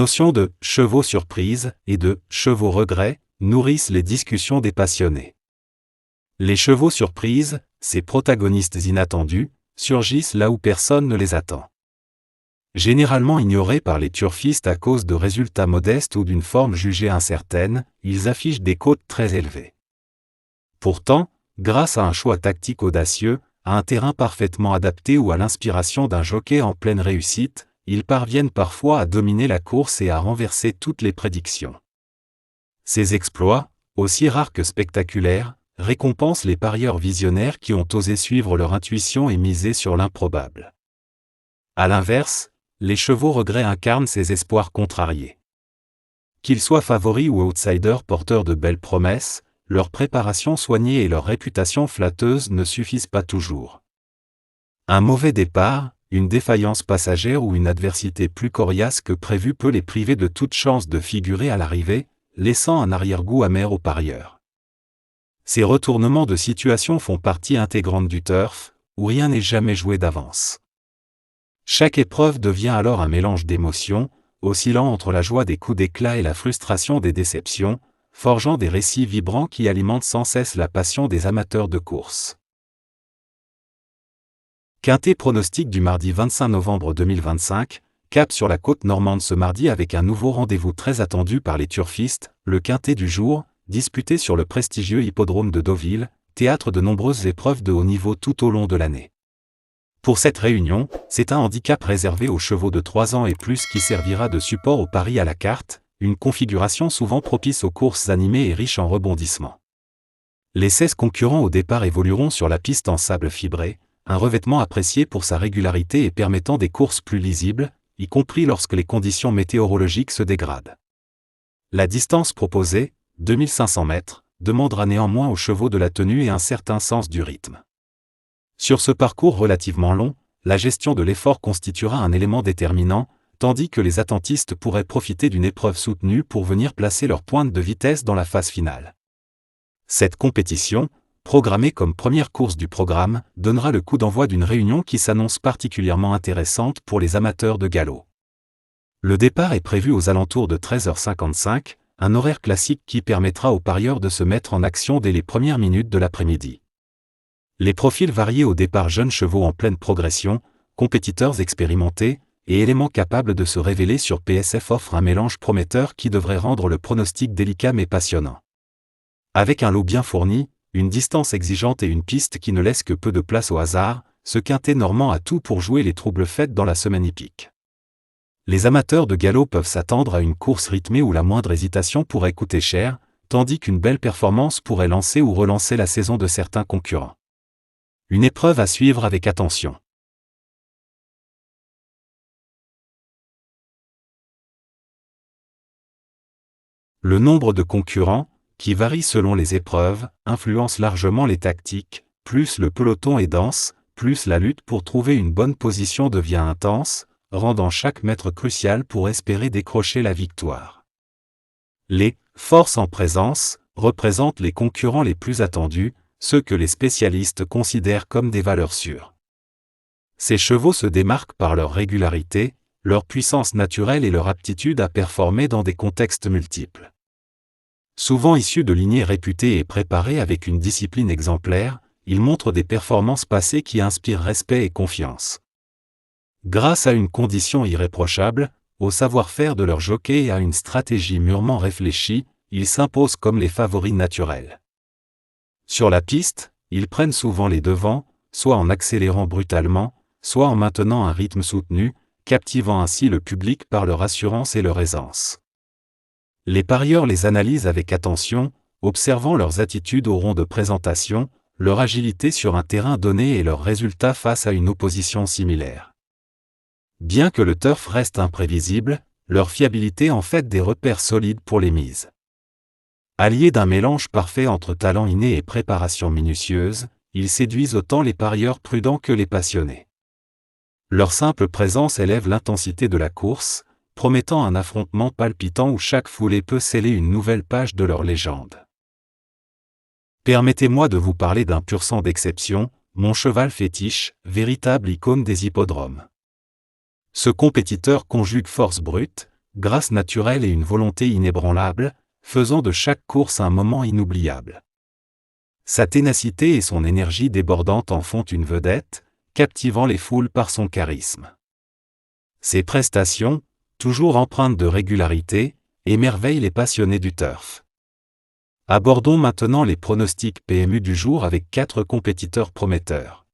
notions de « chevaux surprise » et de « chevaux regret » nourrissent les discussions des passionnés. Les chevaux surprise, ces protagonistes inattendus, surgissent là où personne ne les attend. Généralement ignorés par les turfistes à cause de résultats modestes ou d'une forme jugée incertaine, ils affichent des cotes très élevées. Pourtant, grâce à un choix tactique audacieux, à un terrain parfaitement adapté ou à l'inspiration d'un jockey en pleine réussite, ils parviennent parfois à dominer la course et à renverser toutes les prédictions. Ces exploits, aussi rares que spectaculaires, récompensent les parieurs visionnaires qui ont osé suivre leur intuition et miser sur l'improbable. À l'inverse, les chevaux regrets incarnent ces espoirs contrariés. Qu'ils soient favoris ou outsiders porteurs de belles promesses, leur préparation soignée et leur réputation flatteuse ne suffisent pas toujours. Un mauvais départ, une défaillance passagère ou une adversité plus coriace que prévu peut les priver de toute chance de figurer à l'arrivée, laissant un arrière-goût amer aux parieurs. Ces retournements de situation font partie intégrante du turf, où rien n'est jamais joué d'avance. Chaque épreuve devient alors un mélange d'émotions, oscillant entre la joie des coups d'éclat et la frustration des déceptions, forgeant des récits vibrants qui alimentent sans cesse la passion des amateurs de course. Quintet pronostic du mardi 25 novembre 2025, cap sur la côte normande ce mardi avec un nouveau rendez-vous très attendu par les turfistes, le quintet du jour, disputé sur le prestigieux hippodrome de Deauville, théâtre de nombreuses épreuves de haut niveau tout au long de l'année. Pour cette réunion, c'est un handicap réservé aux chevaux de 3 ans et plus qui servira de support au pari à la carte, une configuration souvent propice aux courses animées et riche en rebondissements. Les 16 concurrents au départ évolueront sur la piste en sable fibré, un revêtement apprécié pour sa régularité et permettant des courses plus lisibles, y compris lorsque les conditions météorologiques se dégradent. La distance proposée, 2500 mètres, demandera néanmoins aux chevaux de la tenue et un certain sens du rythme. Sur ce parcours relativement long, la gestion de l'effort constituera un élément déterminant, tandis que les attentistes pourraient profiter d'une épreuve soutenue pour venir placer leur pointe de vitesse dans la phase finale. Cette compétition, programmée comme première course du programme, donnera le coup d'envoi d'une réunion qui s'annonce particulièrement intéressante pour les amateurs de galop. Le départ est prévu aux alentours de 13h55, un horaire classique qui permettra aux parieurs de se mettre en action dès les premières minutes de l'après-midi. Les profils variés au départ: jeunes chevaux en pleine progression, compétiteurs expérimentés, et éléments capables de se révéler sur PSF offrent un mélange prometteur qui devrait rendre le pronostic délicat mais passionnant. Avec un lot bien fourni, une distance exigeante et une piste qui ne laisse que peu de place au hasard, ce quintet normand a tout pour jouer les troubles faits dans la semaine hippique. Les amateurs de galop peuvent s'attendre à une course rythmée où la moindre hésitation pourrait coûter cher, tandis qu'une belle performance pourrait lancer ou relancer la saison de certains concurrents. Une épreuve à suivre avec attention. Le nombre de concurrents, qui varie selon les épreuves, influence largement les tactiques. Plus le peloton est dense, plus la lutte pour trouver une bonne position devient intense, rendant chaque mètre crucial pour espérer décrocher la victoire. Les « forces en présence » représentent les concurrents les plus attendus, ceux que les spécialistes considèrent comme des valeurs sûres. Ces chevaux se démarquent par leur régularité, leur puissance naturelle et leur aptitude à performer dans des contextes multiples. Souvent issus de lignées réputées et préparées avec une discipline exemplaire, ils montrent des performances passées qui inspirent respect et confiance. Grâce à une condition irréprochable, au savoir-faire de leur jockey et à une stratégie mûrement réfléchie, ils s'imposent comme les favoris naturels. Sur la piste, ils prennent souvent les devants, soit en accélérant brutalement, soit en maintenant un rythme soutenu, captivant ainsi le public par leur assurance et leur aisance. Les parieurs les analysent avec attention, observant leurs attitudes au rond de présentation, leur agilité sur un terrain donné et leurs résultats face à une opposition similaire. Bien que le turf reste imprévisible, leur fiabilité en fait des repères solides pour les mises. Alliés d'un mélange parfait entre talent inné et préparation minutieuse, ils séduisent autant les parieurs prudents que les passionnés. Leur simple présence élève l'intensité de la course, promettant un affrontement palpitant où chaque foulée peut sceller une nouvelle page de leur légende. Permettez-moi de vous parler d'un pur sang d'exception, mon cheval fétiche, véritable icône des hippodromes. Ce compétiteur conjugue force brute, grâce naturelle et une volonté inébranlable, faisant de chaque course un moment inoubliable. Sa ténacité et son énergie débordante en font une vedette, captivant les foules par son charisme. Ses prestations, toujours empreintes de régularité, émerveillent les passionnés du turf. Abordons maintenant les pronostics PMU du jour avec 4 compétiteurs prometteurs.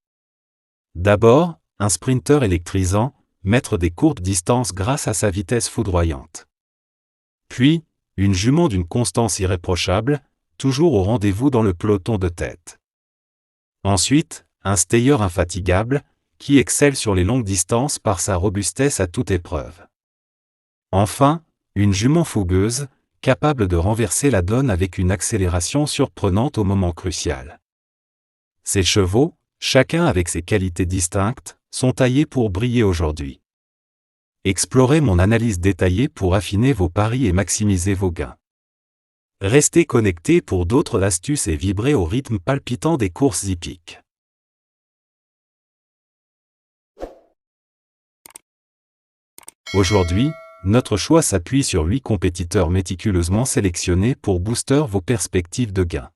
D'abord, un sprinter électrisant, maître des courtes distances grâce à sa vitesse foudroyante. Puis, une jument d'une constance irréprochable, toujours au rendez-vous dans le peloton de tête. Ensuite, un stayer infatigable, qui excelle sur les longues distances par sa robustesse à toute épreuve. Enfin, une jument fougueuse, capable de renverser la donne avec une accélération surprenante au moment crucial. Ces chevaux, chacun avec ses qualités distinctes, sont taillés pour briller aujourd'hui. Explorez mon analyse détaillée pour affiner vos paris et maximiser vos gains. Restez connectés pour d'autres astuces et vibrez au rythme palpitant des courses hippiques. Aujourd'hui, notre choix s'appuie sur 8 compétiteurs méticuleusement sélectionnés pour booster vos perspectives de gains.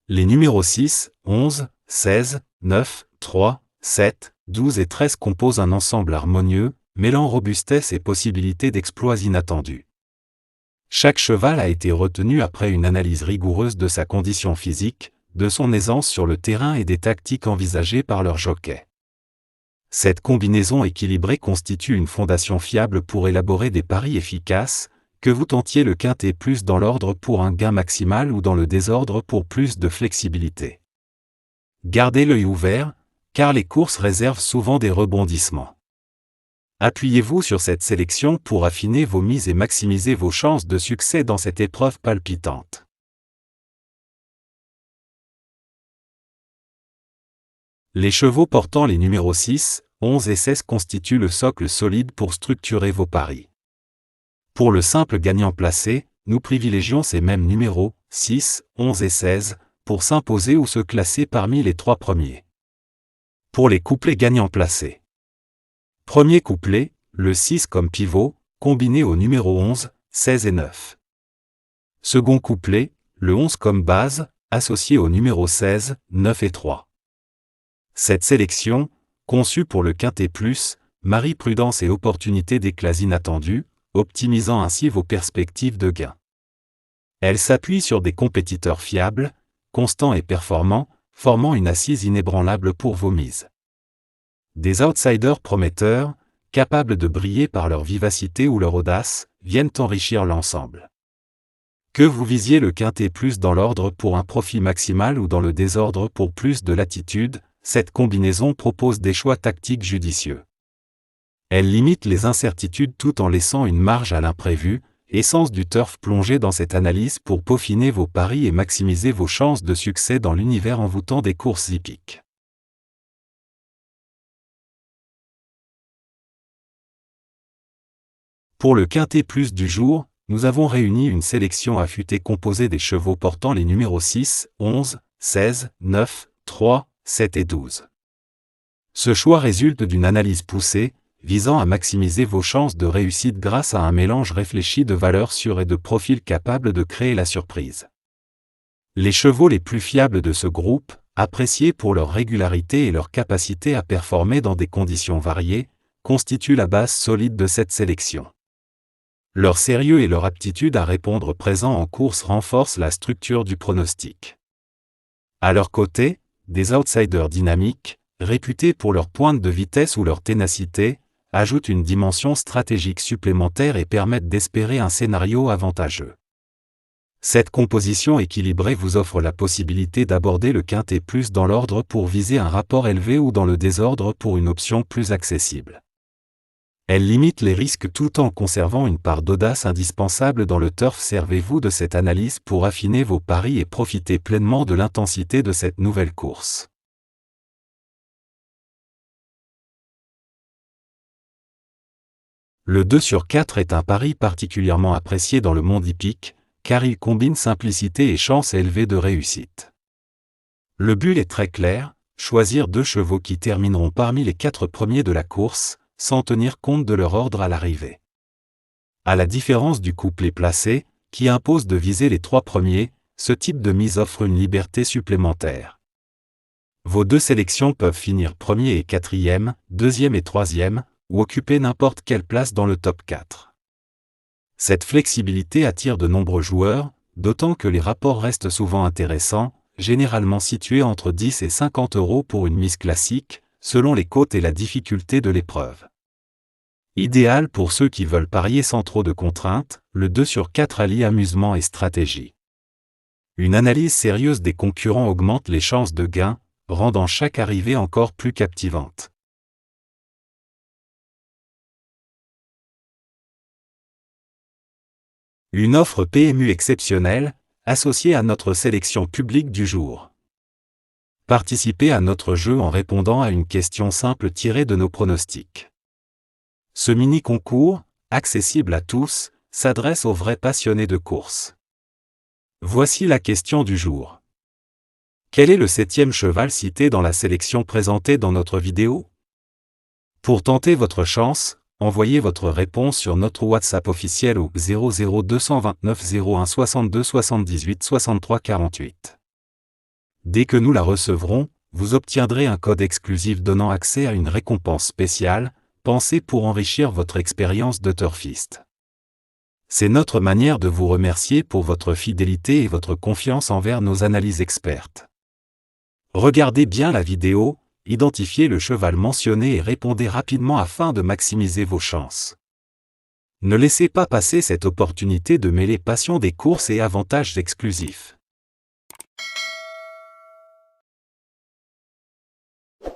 Les numéros 6, 11, 16, 9, 3, 7, 12 et 13 composent un ensemble harmonieux, mêlant robustesse et possibilité d'exploits inattendus. Chaque cheval a été retenu après une analyse rigoureuse de sa condition physique, de son aisance sur le terrain et des tactiques envisagées par leur jockey. Cette combinaison équilibrée constitue une fondation fiable pour élaborer des paris efficaces, que vous tentiez le quintet plus dans l'ordre pour un gain maximal ou dans le désordre pour plus de flexibilité. Gardez l'œil ouvert, car les courses réservent souvent des rebondissements. Appuyez-vous sur cette sélection pour affiner vos mises et maximiser vos chances de succès dans cette épreuve palpitante. Les chevaux portant les numéros 6, 11 et 16 constituent le socle solide pour structurer vos paris. Pour le simple gagnant placé, nous privilégions ces mêmes numéros, 6, 11 et 16, pour s'imposer ou se classer parmi les 3 premiers. Pour les couplets gagnants placés. Premier couplet, le 6 comme pivot, combiné au numéro 11, 16 et 9. Second couplet, le 11 comme base, associé au numéro 16, 9 et 3. Cette sélection, conçue pour le quintet plus, marie prudence et opportunité d'éclats inattendus, optimisant ainsi vos perspectives de gain. Elle s'appuie sur des compétiteurs fiables, constants et performants, formant une assise inébranlable pour vos mises. Des outsiders prometteurs, capables de briller par leur vivacité ou leur audace, viennent enrichir l'ensemble. Que vous visiez le quintet plus dans l'ordre pour un profit maximal ou dans le désordre pour plus de latitude, cette combinaison propose des choix tactiques judicieux. Elle limite les incertitudes tout en laissant une marge à l'imprévu, essence du turf plongé dans cette analyse pour peaufiner vos paris et maximiser vos chances de succès dans l'univers envoûtant des courses hippiques. Pour le quintet plus du jour, nous avons réuni une sélection affûtée composée des chevaux portant les numéros 6, 11, 16, 9, 3, 7 et 12. Ce choix résulte d'une analyse poussée, visant à maximiser vos chances de réussite grâce à un mélange réfléchi de valeurs sûres et de profils capables de créer la surprise. Les chevaux les plus fiables de ce groupe, appréciés pour leur régularité et leur capacité à performer dans des conditions variées, constituent la base solide de cette sélection. Leur sérieux et leur aptitude à répondre présent en course renforcent la structure du pronostic. À leur côté, des outsiders dynamiques, réputés pour leur pointe de vitesse ou leur ténacité, ajoutent une dimension stratégique supplémentaire et permettent d'espérer un scénario avantageux. Cette composition équilibrée vous offre la possibilité d'aborder le quintet plus dans l'ordre pour viser un rapport élevé ou dans le désordre pour une option plus accessible. Elle limite les risques tout en conservant une part d'audace indispensable dans le turf. Servez-vous de cette analyse pour affiner vos paris et profiter pleinement de l'intensité de cette nouvelle course. Le 2 sur 4 est un pari particulièrement apprécié dans le monde hippique, car il combine simplicité et chance élevée de réussite. Le but est très clair, choisir 2 chevaux qui termineront parmi les 4 premiers de la course, sans tenir compte de leur ordre à l'arrivée. À la différence du couplet placé, qui impose de viser les 3 premiers, ce type de mise offre une liberté supplémentaire. Vos 2 sélections peuvent finir premier et quatrième, deuxième et troisième, ou occuper n'importe quelle place dans le top 4. Cette flexibilité attire de nombreux joueurs, d'autant que les rapports restent souvent intéressants, généralement situés entre 10 et 50 € pour une mise classique, selon les cotes et la difficulté de l'épreuve. Idéal pour ceux qui veulent parier sans trop de contraintes, le 2/4 allie amusement et stratégie. Une analyse sérieuse des concurrents augmente les chances de gain, rendant chaque arrivée encore plus captivante. Une offre PMU exceptionnelle, associée à notre sélection publique du jour. Participez à notre jeu en répondant à une question simple tirée de nos pronostics. Ce mini-concours, accessible à tous, s'adresse aux vrais passionnés de course. Voici la question du jour. Quel est le 7e cheval cité dans la sélection présentée dans notre vidéo? Pour tenter votre chance, envoyez votre réponse sur notre WhatsApp officiel au 00229 01 62 78 63 48. Dès que nous la recevrons, vous obtiendrez un code exclusif donnant accès à une récompense spéciale, pensée pour enrichir votre expérience de turfiste. C'est notre manière de vous remercier pour votre fidélité et votre confiance envers nos analyses expertes. Regardez bien la vidéo, identifiez le cheval mentionné et répondez rapidement afin de maximiser vos chances. Ne laissez pas passer cette opportunité de mêler passion des courses et avantages exclusifs.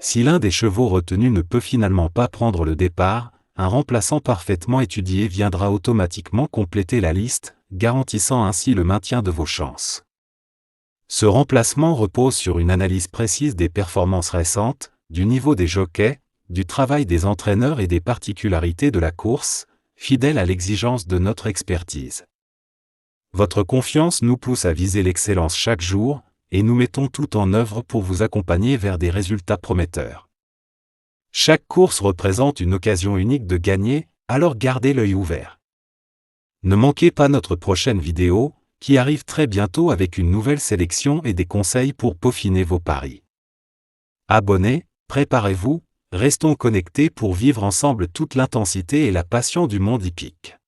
Si l'un des chevaux retenus ne peut finalement pas prendre le départ, un remplaçant parfaitement étudié viendra automatiquement compléter la liste, garantissant ainsi le maintien de vos chances. Ce remplacement repose sur une analyse précise des performances récentes, du niveau des jockeys, du travail des entraîneurs et des particularités de la course, fidèle à l'exigence de notre expertise. Votre confiance nous pousse à viser l'excellence chaque jour, et nous mettons tout en œuvre pour vous accompagner vers des résultats prometteurs. Chaque course représente une occasion unique de gagner, alors gardez l'œil ouvert. Ne manquez pas notre prochaine vidéo, qui arrive très bientôt avec une nouvelle sélection et des conseils pour peaufiner vos paris. Abonnez, préparez-vous, restons connectés pour vivre ensemble toute l'intensité et la passion du monde hippique.